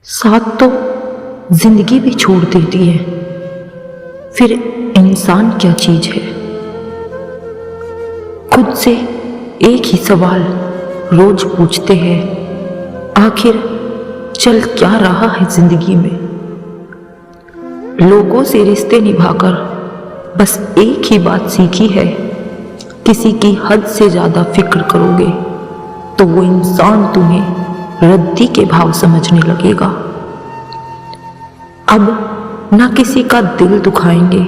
साथ तो जिंदगी भी छोड़ देती है, फिर इंसान क्या चीज है। खुद से एक ही सवाल रोज पूछते हैं, आखिर चल क्या रहा है जिंदगी में। लोगों से रिश्ते निभाकर बस एक ही बात सीखी है, किसी की हद से ज्यादा फिक्र करोगे तो वो इंसान तुम्हें रद्दी के भाव समझने लगेगा। अब ना किसी का दिल दुखाएंगे,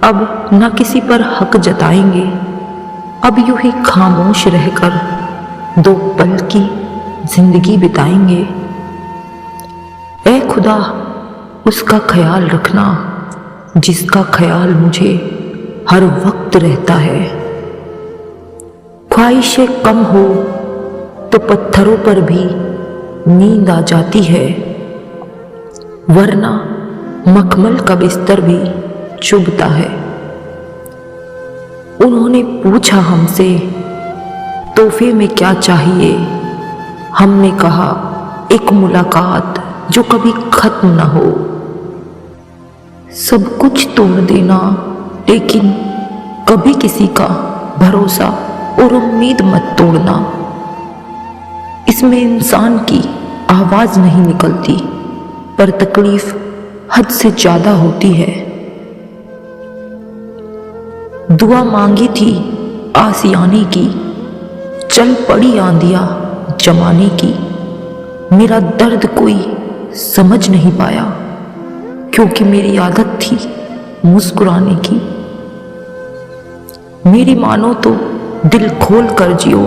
अब ना किसी पर हक जताएंगे, अब यूं ही खामोश रहकर दो पल की जिंदगी बिताएंगे। ऐ खुदा उसका ख्याल रखना जिसका ख्याल मुझे हर वक्त रहता है। ख्वाहिशें कम हो तो पत्थरों पर भी नींद आ जाती है, वरना मखमल का बिस्तर भी चुभता है। उन्होंने पूछा हमसे तोहफे में क्या चाहिए, हमने कहा एक मुलाकात जो कभी खत्म ना हो। सब कुछ तोड़ देना लेकिन कभी किसी का भरोसा और उम्मीद मत तोड़ना। इसमें इंसान की आवाज नहीं निकलती, पर तकलीफ हद से ज्यादा होती है। दुआ मांगी थी आसियाने की, चल पड़ी आंधियां जमाने की। मेरा दर्द कोई समझ नहीं पाया, क्योंकि मेरी आदत थी मुस्कुराने की। मेरी मानो तो दिल खोल कर जियो,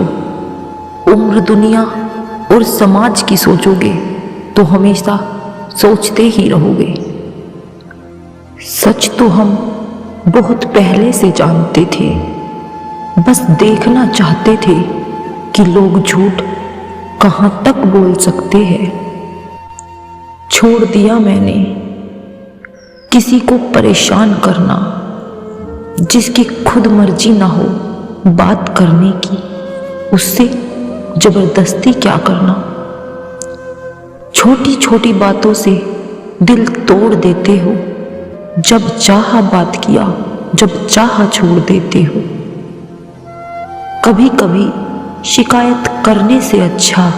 उम्र दुनिया और समाज की सोचोगे तो हमेशा सोचते ही रहोगे। सच तो हम बहुत पहले से जानते थे, बस देखना चाहते थे कि लोग झूठ कहां तक बोल सकते हैं। छोड़ दिया मैंने किसी को परेशान करना, जिसकी खुद मर्जी ना हो बात करने की, उससे जबरदस्ती क्या करना। छोटी छोटी बातों से दिल तोड़ देते हो, जब चाहा बात किया, जब चाहा छोड़ देते हो। कभी कभी शिकायत करने से अच्छा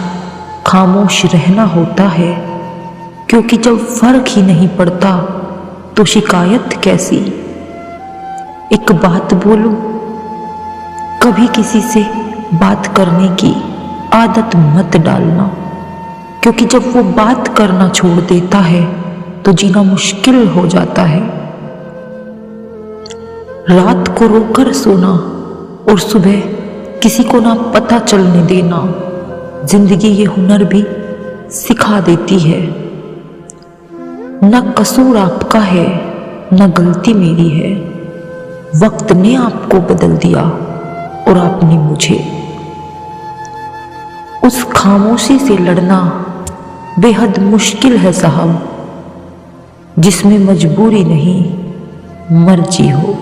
खामोश रहना होता है, क्योंकि जब फर्क ही नहीं पड़ता तो शिकायत कैसी। एक बात बोलूं, कभी किसी से बात करने की आदत मत डालना, क्योंकि जब वो बात करना छोड़ देता है तो जीना मुश्किल हो जाता है। रात को रोकर सोना और सुबह किसी को ना पता चलने देना, जिंदगी ये हुनर भी सिखा देती है। ना कसूर आपका है, ना गलती मेरी है। वक्त ने आपको बदल दिया और आपने मुझे। उस खामोशी से लड़ना बेहद मुश्किल है साहब, जिसमें मजबूरी नहीं मर्जी हो।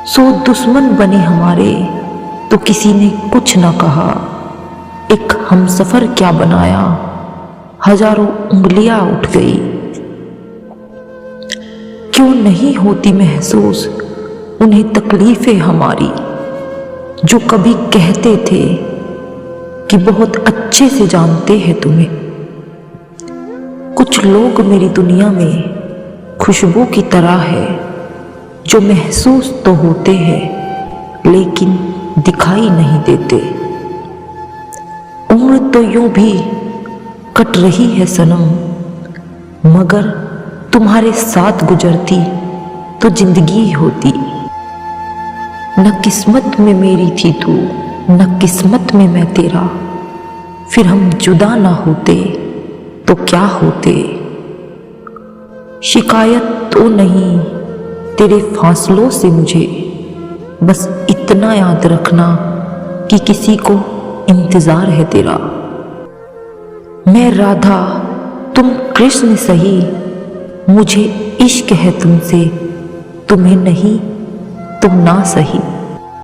सो दुश्मन बने हमारे तो किसी ने कुछ ना कहा, एक हमसफर क्या बनाया, हजारों उंगलियां उठ गई। क्यों नहीं होती महसूस उन्हें तकलीफें हमारी, जो कभी कहते थे कि बहुत अच्छे से जानते हैं तुम्हें। कुछ लोग मेरी दुनिया में खुशबू की तरह है, जो महसूस तो होते हैं लेकिन दिखाई नहीं देते। उम्र तो यूं भी कट रही है सनम, मगर तुम्हारे साथ गुजरती तो जिंदगी होती। न किस्मत में मेरी थी तू, न किस्मत में मैं तेरा, फिर हम जुदा ना होते तो क्या होते। शिकायत तो नहीं तेरे फासलों से मुझे, बस इतना याद रखना कि किसी को इंतजार है तेरा। मैं राधा तुम कृष्ण सही, मुझे इश्क है तुमसे, तुम्हें नहीं तुम ना सही।